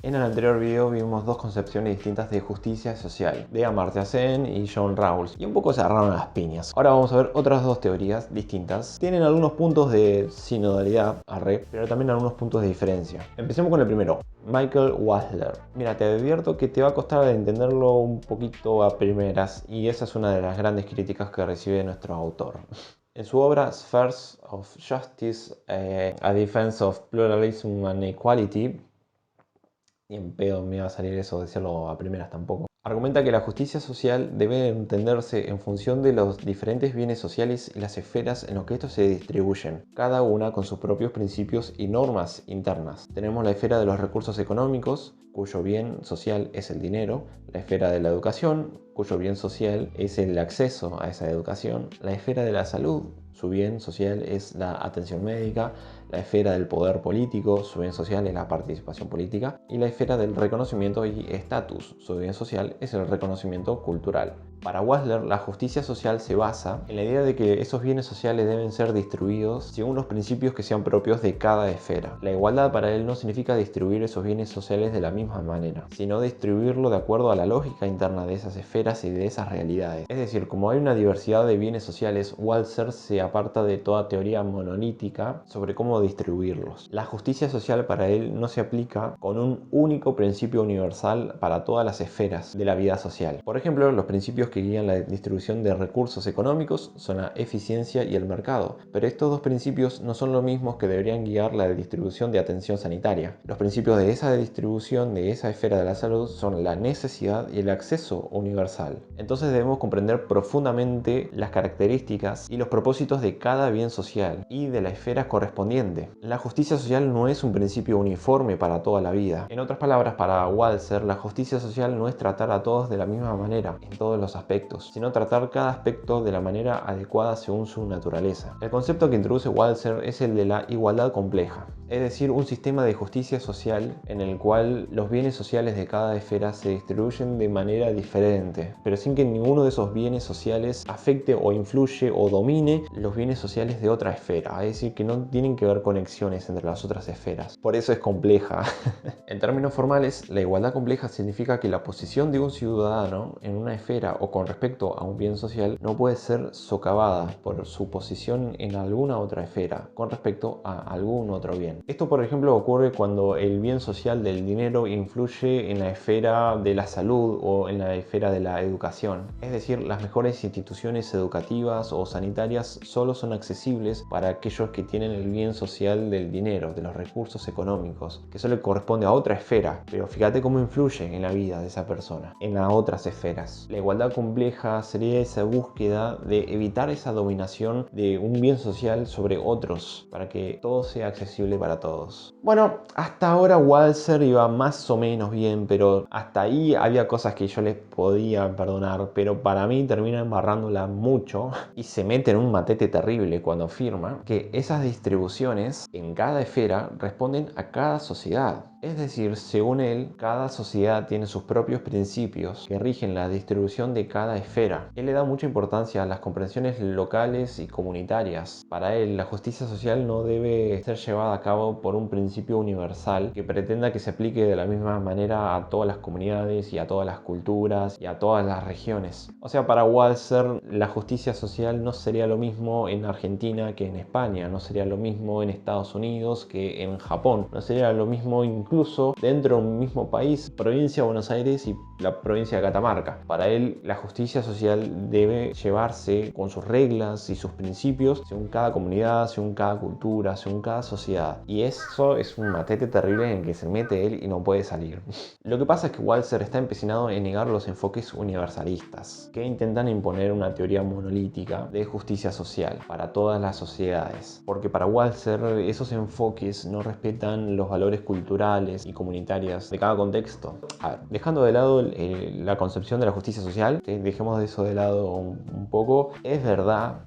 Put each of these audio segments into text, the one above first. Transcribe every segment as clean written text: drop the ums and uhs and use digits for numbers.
En el anterior video vimos dos concepciones distintas de justicia social, de Amartya Sen y John Rawls, y un poco se agarraron a las piñas. Ahora vamos a ver otras dos teorías distintas. Tienen algunos puntos de sinodalidad, pero también algunos puntos de diferencia. Empecemos con el primero, Michael Wasler. Mira, te advierto que te va a costar entenderlo un poquito a primeras, y esa es una de las grandes críticas que recibe nuestro autor. En su obra Spheres of Justice, A Defense of Pluralism and Equality, ni en pedo me iba a salir eso de decirlo a primeras tampoco, argumenta que la justicia social debe entenderse en función de los diferentes bienes sociales y las esferas en los que estos se distribuyen, cada una con sus propios principios y normas internas. Tenemos la esfera de los recursos económicos, cuyo bien social es el dinero, la esfera de la educación, cuyo bien social es el acceso a esa educación, la esfera de la salud, su bien social es la atención médica, la esfera del poder político, su bien social es la participación política, y la esfera del reconocimiento y estatus, su bien social es el reconocimiento cultural. Para Wasler, la justicia social se basa en la idea de que esos bienes sociales deben ser distribuidos según los principios que sean propios de cada esfera. La igualdad para él no significa distribuir esos bienes sociales de la misma manera, sino distribuirlo de acuerdo a la lógica interna de esas esferas y de esas realidades. Es decir, como hay una diversidad de bienes sociales, Walser se aparta de toda teoría monolítica sobre cómo distribuirlos. La justicia social para él no se aplica con un único principio universal para todas las esferas de la vida social. Por ejemplo, los principios que guían la distribución de recursos económicos son la eficiencia y el mercado, pero estos dos principios no son los mismos que deberían guiar la distribución de atención sanitaria. Los principios de esa distribución de esa esfera de la salud son la necesidad y el acceso universal. Entonces debemos comprender profundamente las características y los propósitos de cada bien social y de la esfera correspondiente. La justicia social no es un principio uniforme para toda la vida. En otras palabras, para Walser, la justicia social no es tratar a todos de la misma manera en todos los aspectos, sino tratar cada aspecto de la manera adecuada según su naturaleza. El concepto que introduce Walser es el de la igualdad compleja, es decir, un sistema de justicia social en el cual los bienes sociales de cada esfera se distribuyen de manera diferente, pero sin que ninguno de esos bienes sociales afecte o influye o domine los bienes sociales de otra esfera, es decir, que no tienen que ver conexiones entre las otras esferas. Por eso es compleja. En términos formales, la igualdad compleja significa que la posición de un ciudadano en una esfera o con respecto a un bien social no puede ser socavada por su posición en alguna otra esfera con respecto a algún otro bien. Esto, por ejemplo, ocurre cuando el bien social del dinero influye en la esfera de la salud o en la esfera de la educación. Es decir, las mejores instituciones educativas o sanitarias solo son accesibles para aquellos que tienen el bien social del dinero, de los recursos económicos, que eso le corresponde a otra esfera, pero fíjate cómo influye en la vida de esa persona, en las otras esferas. La igualdad compleja sería esa búsqueda de evitar esa dominación de un bien social sobre otros, para que todo sea accesible para todos. Bueno, hasta ahora Walser iba más o menos bien, pero hasta ahí había cosas que yo les podía perdonar, pero para mí termina embarrándola mucho y se mete en un matete terrible cuando afirma que esas distribuciones en cada esfera responden a cada sociedad. Es decir, según él, cada sociedad tiene sus propios principios que rigen la distribución de cada esfera. Él le da mucha importancia a las comprensiones locales y comunitarias. Para él, la justicia social no debe ser llevada a cabo por un principio universal que pretenda que se aplique de la misma manera a todas las comunidades y a todas las culturas y a todas las regiones. O sea, para Walser, la justicia social no sería lo mismo en Argentina que en España, no sería lo mismo en Estados Unidos que en Japón, no sería lo mismo incluso dentro de un mismo país, provincia de Buenos Aires y la provincia de Catamarca. Para él, la justicia social debe llevarse con sus reglas y sus principios según cada comunidad, según cada cultura, según cada sociedad. Y eso es un matete terrible en el que se mete él y no puede salir. Lo que pasa es que Walser está empecinado en negar los enfoques universalistas, que intentan imponer una teoría monolítica de justicia social para todas las sociedades. Porque para Walser, esos enfoques no respetan los valores culturales y comunitarias de cada contexto. A ver, dejando de lado la concepción de la justicia social, dejemos eso de lado un poco, es verdad,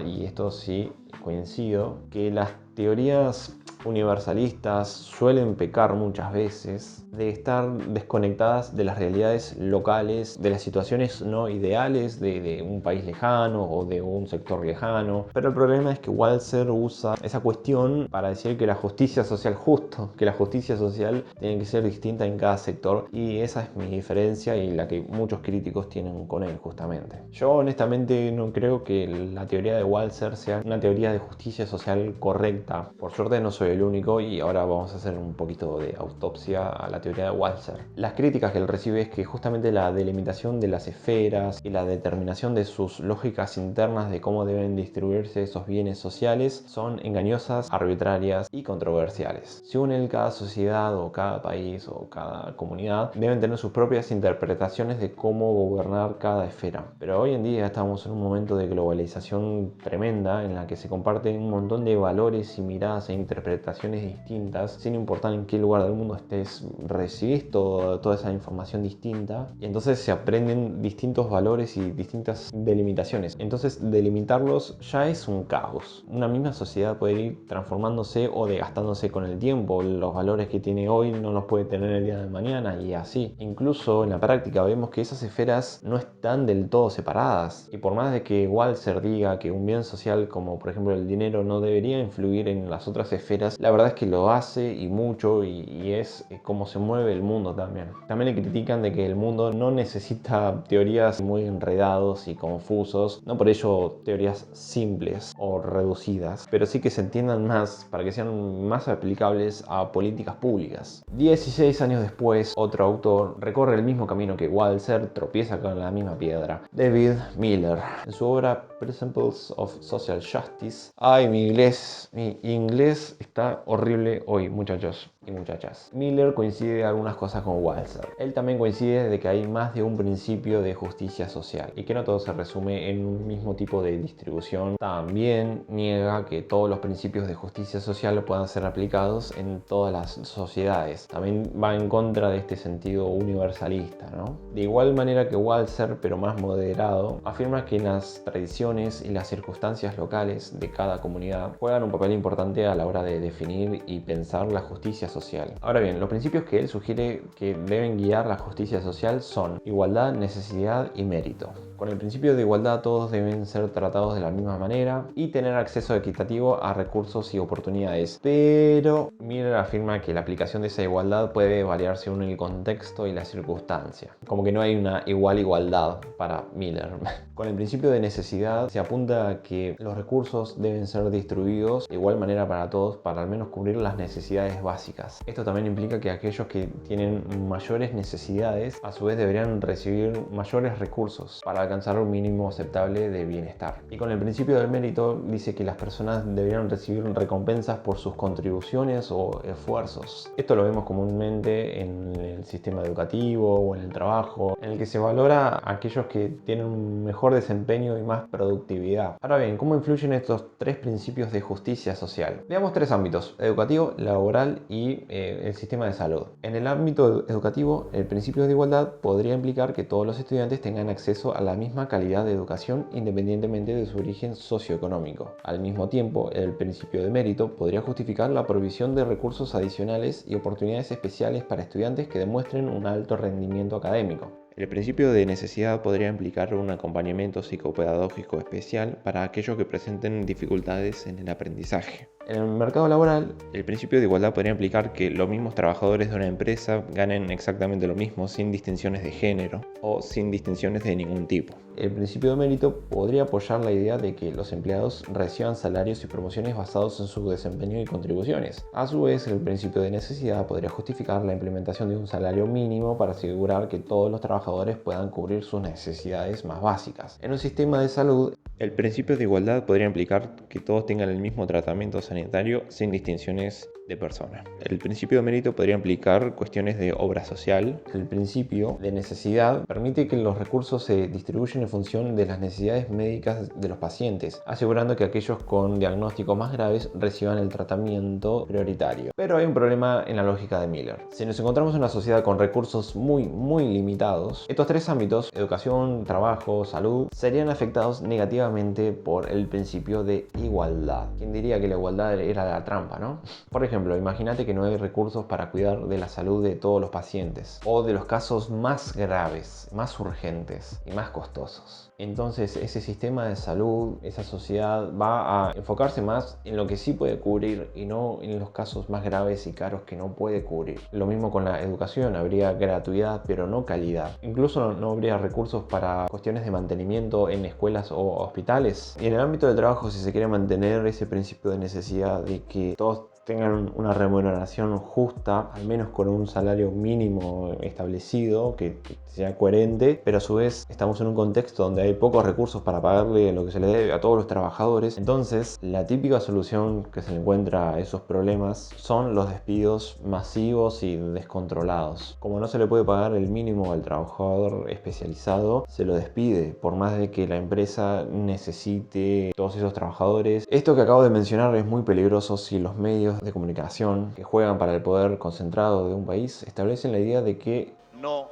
y esto sí coincido, que las teorías universalistas suelen pecar muchas veces de estar desconectadas de las realidades locales, de las situaciones no ideales de un país lejano o de un sector lejano. Pero el problema es que Walzer usa esa cuestión para decir que la justicia social, justo, que la justicia social tiene que ser distinta en cada sector, y esa es mi diferencia y la que muchos críticos tienen con él justamente. Yo honestamente no creo que la teoría de Walzer sea una teoría de justicia social correcta. Por suerte no soy el único y ahora vamos a hacer un poquito de autopsia a la teoría de Walzer. Las críticas que él recibe es que justamente la delimitación de las esferas y la determinación de sus lógicas internas de cómo deben distribuirse esos bienes sociales son engañosas, arbitrarias y controversiales. Según él, cada sociedad o cada país o cada comunidad deben tener sus propias interpretaciones de cómo gobernar cada esfera. Pero hoy en día estamos en un momento de globalización tremenda en la que se comparten un montón de valores y miradas e interpretaciones distintas, sin importar en qué lugar del mundo estés, recibís toda esa información distinta y entonces se aprenden distintos valores y distintas delimitaciones. Entonces delimitarlos ya es un caos. Una misma sociedad puede ir transformándose o desgastándose con el tiempo. Los valores que tiene hoy no los puede tener el día de mañana y así. Incluso en la práctica vemos que esas esferas no están del todo separadas, y por más de que Walzer diga que un bien social como por ejemplo el dinero no debería influir en las otras esferas, la verdad es que lo hace y mucho, y es como se mueve el mundo también. También le critican de que el mundo no necesita teorías muy enredados y confusos, no por ello teorías simples o reducidas, pero sí que se entiendan más para que sean más aplicables a políticas públicas. 16 años después, otro autor recorre el mismo camino que Walzer, tropieza con la misma piedra: David Miller. En su obra Principles of Social Justice. Ay, mi inglés está horrible hoy, muchachos y muchachas. Miller coincide algunas cosas con Walzer. Él también coincide de que hay más de un principio de justicia social y que no todo se resume en un mismo tipo de distribución. También niega que todos los principios de justicia social puedan ser aplicados en todas las sociedades. También va en contra de este sentido universalista, ¿no? De igual manera que Walzer, pero más moderado, afirma que las tradiciones y las circunstancias locales de cada comunidad juegan un papel importante a la hora de definir y pensar la justicia social. Ahora bien, los principios que él sugiere que deben guiar la justicia social son igualdad, necesidad y mérito. Con el principio de igualdad, todos deben ser tratados de la misma manera y tener acceso equitativo a recursos y oportunidades. Pero Miller afirma que la aplicación de esa igualdad puede variar según el contexto y la circunstancia. Como que no hay una igualdad para Miller. Con el principio de necesidad se apunta a que los recursos deben ser distribuidos de igual manera para todos, para al menos cubrir las necesidades básicas. Esto también implica que aquellos que tienen mayores necesidades a su vez deberían recibir mayores recursos para alcanzar un mínimo aceptable de bienestar. Y con el principio del mérito dice que las personas deberían recibir recompensas por sus contribuciones o esfuerzos. Esto lo vemos comúnmente en el sistema educativo o en el trabajo, en el que se valora a aquellos que tienen un mejor desempeño y más productividad. Ahora bien, ¿cómo influyen estos tres principios de justicia social? Veamos tres ámbitos: educativo, laboral y el sistema de salud. En el ámbito educativo, el principio de igualdad podría implicar que todos los estudiantes tengan acceso a la misma calidad de educación independientemente de su origen socioeconómico. Al mismo tiempo, el principio de mérito podría justificar la provisión de recursos adicionales y oportunidades especiales para estudiantes que demuestren un alto rendimiento académico. El principio de necesidad podría implicar un acompañamiento psicopedagógico especial para aquellos que presenten dificultades en el aprendizaje. En el mercado laboral, el principio de igualdad podría implicar que los mismos trabajadores de una empresa ganen exactamente lo mismo sin distinciones de género o sin distinciones de ningún tipo. El principio de mérito podría apoyar la idea de que los empleados reciban salarios y promociones basados en su desempeño y contribuciones. A su vez, el principio de necesidad podría justificar la implementación de un salario mínimo para asegurar que todos los trabajadores puedan cubrir sus necesidades más básicas. En un sistema de salud, el principio de igualdad podría implicar que todos tengan el mismo tratamiento sanitario sin distinciones de persona. El principio de mérito podría implicar cuestiones de obra social. El principio de necesidad permite que los recursos se distribuyen en función de las necesidades médicas de los pacientes, asegurando que aquellos con diagnósticos más graves reciban el tratamiento prioritario. Pero hay un problema en la lógica de Miller. Si nos encontramos en una sociedad con recursos muy limitados, estos tres ámbitos, educación, trabajo, salud, serían afectados negativamente por el principio de igualdad. ¿Quién diría que la igualdad era la trampa, no? Por ejemplo, imagínate que no hay recursos para cuidar de la salud de todos los pacientes o de los casos más graves, más urgentes y más costosos. Entonces ese sistema de salud, esa sociedad va a enfocarse más en lo que sí puede cubrir y no en los casos más graves y caros que no puede cubrir. Lo mismo con la educación, habría gratuidad pero no calidad. Incluso no habría recursos para cuestiones de mantenimiento en escuelas o hospitales. Y en el ámbito del trabajo, si se quiere mantener ese principio de necesidad de que todos tengan una remuneración justa, al menos con un salario mínimo establecido, que sea coherente, pero a su vez estamos en un contexto donde hay pocos recursos para pagarle lo que se le debe a todos los trabajadores. Entonces, la típica solución que se encuentra a esos problemas son los despidos masivos y descontrolados. Como no se le puede pagar el mínimo al trabajador especializado, se lo despide, por más de que la empresa necesite todos esos trabajadores. Esto que acabo de mencionar es muy peligroso si los medios de comunicación que juegan para el poder concentrado de un país establecen la idea de que no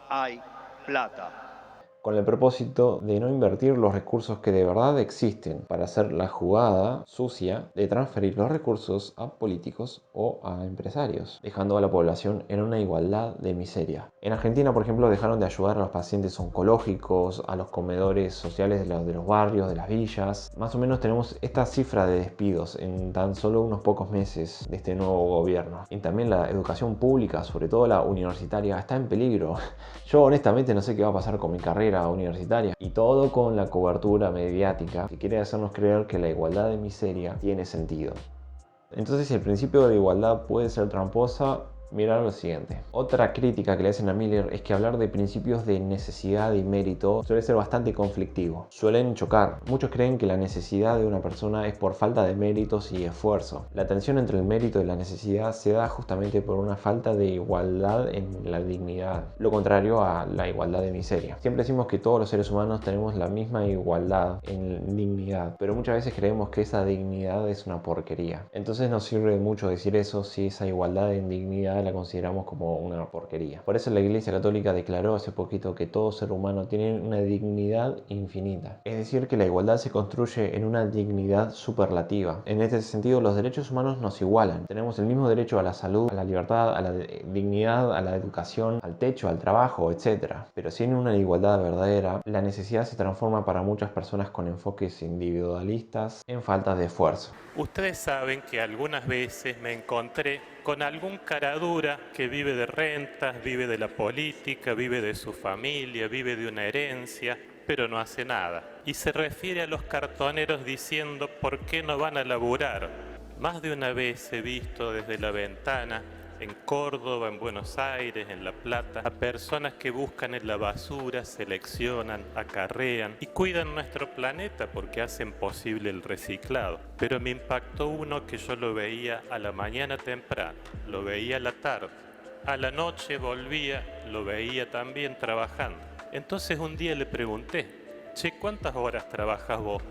hay plata, con el propósito de no invertir los recursos que de verdad existen para hacer la jugada sucia de transferir los recursos a políticos o a empresarios, dejando a la población en una igualdad de miseria. En Argentina, por ejemplo, dejaron de ayudar a los pacientes oncológicos, a los comedores sociales de los barrios, de las villas. Más o menos tenemos esta cifra de despidos en tan solo unos pocos meses de este nuevo gobierno. Y también la educación pública, sobre todo la universitaria, está en peligro. Yo honestamente no sé qué va a pasar con mi carrera universitaria, y todo con la cobertura mediática que quiere hacernos creer que la igualdad de miseria tiene sentido. Entonces, si el principio de igualdad puede ser tramposa, mirar lo siguiente. Otra crítica que le hacen a Miller es que hablar de principios de necesidad y mérito suele ser bastante conflictivo. Suelen chocar. Muchos creen que la necesidad de una persona es por falta de méritos y esfuerzo. La tensión entre el mérito y la necesidad se da justamente por una falta de igualdad en la dignidad, lo contrario a la igualdad de miseria. Siempre decimos que todos los seres humanos tenemos la misma igualdad en dignidad, pero muchas veces creemos que esa dignidad es una porquería. Entonces no sirve mucho decir eso si esa igualdad en dignidad la consideramos como una porquería. Por eso la Iglesia Católica declaró hace poquito que todo ser humano tiene una dignidad infinita. Es decir, que la igualdad se construye en una dignidad superlativa. En este sentido, los derechos humanos nos igualan. Tenemos el mismo derecho a la salud, a la libertad, a la dignidad, a la educación, al techo, al trabajo, etc. Pero sin una igualdad verdadera, la necesidad se transforma para muchas personas con enfoques individualistas en falta de esfuerzo. Ustedes saben que algunas veces me encontré con algún caradura que vive de rentas, vive de la política, vive de su familia, vive de una herencia, pero no hace nada. Y se refiere a los cartoneros diciendo ¿por qué no van a laburar? Más de una vez he visto desde la ventana en Córdoba, en Buenos Aires, en La Plata, a personas que buscan en la basura, seleccionan, acarrean y cuidan nuestro planeta porque hacen posible el reciclado. Pero me impactó uno que yo lo veía a la mañana temprano, lo veía a la tarde, a la noche volvía, lo veía también trabajando. Entonces un día le pregunté, che, ¿cuántas horas trabajas vos?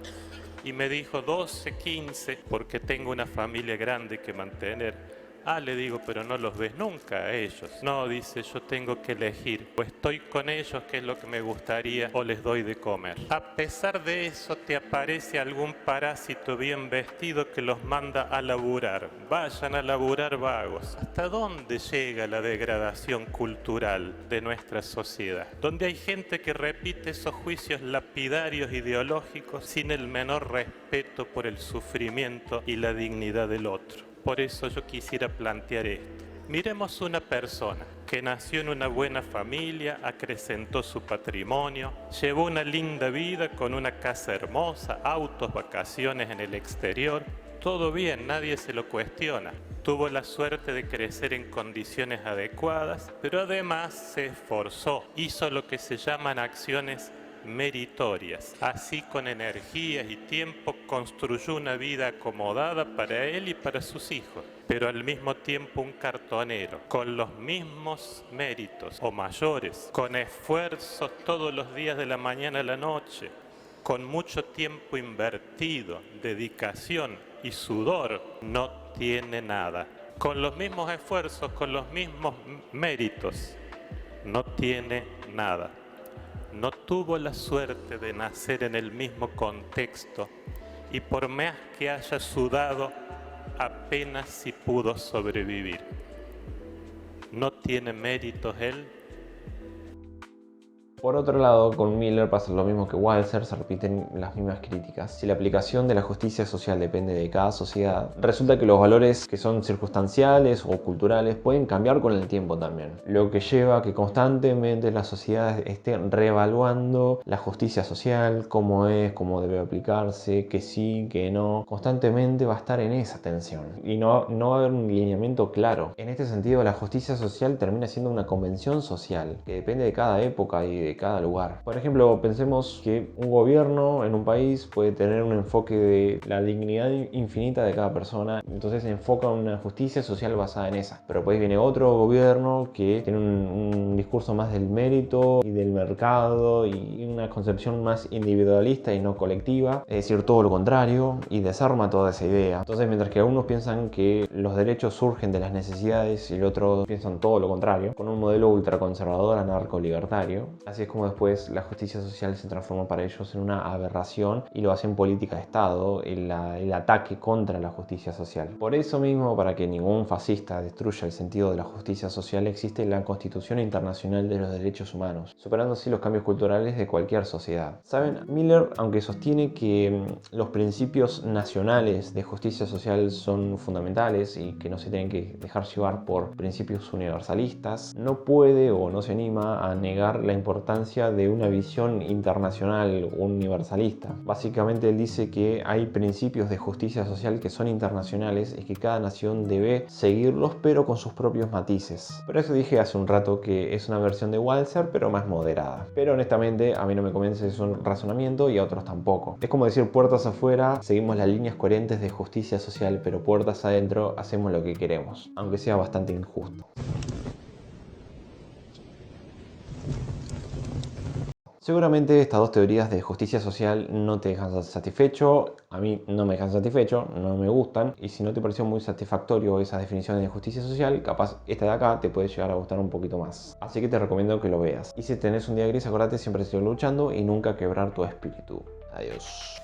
Y me dijo 12, 15, porque tengo una familia grande que mantener. Ah, le digo, pero no los ves nunca a ellos. No, dice, yo tengo que elegir. O estoy con ellos, que es lo que me gustaría, o les doy de comer. A pesar de eso, te aparece algún parásito bien vestido que los manda a laburar. Vayan a laburar vagos. ¿Hasta dónde llega la degradación cultural de nuestra sociedad? Donde hay gente que repite esos juicios lapidarios ideológicos sin el menor respeto por el sufrimiento y la dignidad del otro. Por eso yo quisiera plantear esto. Miremos una persona que nació en una buena familia, acrecentó su patrimonio, llevó una linda vida con una casa hermosa, autos, vacaciones en el exterior. Todo bien, nadie se lo cuestiona. Tuvo la suerte de crecer en condiciones adecuadas, pero además se esforzó, hizo lo que se llaman acciones meritorias. Así, con energías y tiempo, construyó una vida acomodada para él y para sus hijos. Pero al mismo tiempo un cartonero, con los mismos méritos o mayores, con esfuerzos todos los días de la mañana a la noche, con mucho tiempo invertido, dedicación y sudor, no tiene nada. Con los mismos esfuerzos, con los mismos méritos, no tiene nada. No tuvo la suerte de nacer en el mismo contexto y por más que haya sudado, apenas si pudo sobrevivir. ¿No tiene méritos él? Por otro lado, con Miller pasa lo mismo que Walzer, se repiten las mismas críticas. Si la aplicación de la justicia social depende de cada sociedad, resulta que los valores que son circunstanciales o culturales pueden cambiar con el tiempo también, lo que lleva a que constantemente las sociedades estén reevaluando la justicia social, cómo es, cómo debe aplicarse, que sí, que no. Constantemente va a estar en esa tensión y no va a haber un lineamiento claro. En este sentido, la justicia social termina siendo una convención social que depende de cada época y de cada lugar. Por ejemplo, pensemos que un gobierno en un país puede tener un enfoque de la dignidad infinita de cada persona, entonces se enfoca en una justicia social basada en esa. Pero después viene otro gobierno que tiene un discurso más del mérito y del mercado y una concepción más individualista y no colectiva, es decir, todo lo contrario, y desarma toda esa idea. Entonces, mientras que algunos piensan que los derechos surgen de las necesidades y el otro piensan todo lo contrario, con un modelo ultraconservador anarco-libertario, así es como después la justicia social se transforma para ellos en una aberración y lo hacen política de Estado, el ataque contra la justicia social. Por eso mismo, para que ningún fascista destruya el sentido de la justicia social, existe la Constitución Internacional de los Derechos Humanos, superando así los cambios culturales de cualquier sociedad. ¿Saben? Miller, aunque sostiene que los principios nacionales de justicia social son fundamentales y que no se tienen que dejar llevar por principios universalistas, no puede o no se anima a negar la importancia de una visión internacional universalista. Básicamente él dice que hay principios de justicia social que son internacionales y que cada nación debe seguirlos, pero con sus propios matices. Por eso dije hace un rato que es una versión de Walzer, pero más moderada. Pero honestamente a mí no me convence ese razonamiento y a otros tampoco. Es como decir, puertas afuera seguimos las líneas coherentes de justicia social, pero puertas adentro hacemos lo que queremos, aunque sea bastante injusto. Seguramente estas dos teorías de justicia social no te dejan satisfecho, a mí no me dejan satisfecho, no me gustan, y si no te pareció muy satisfactorio esas definiciones de justicia social, capaz esta de acá te puede llegar a gustar un poquito más. Así que te recomiendo que lo veas. Y si tenés un día gris, acordate siempre seguir luchando y nunca quebrar tu espíritu. Adiós.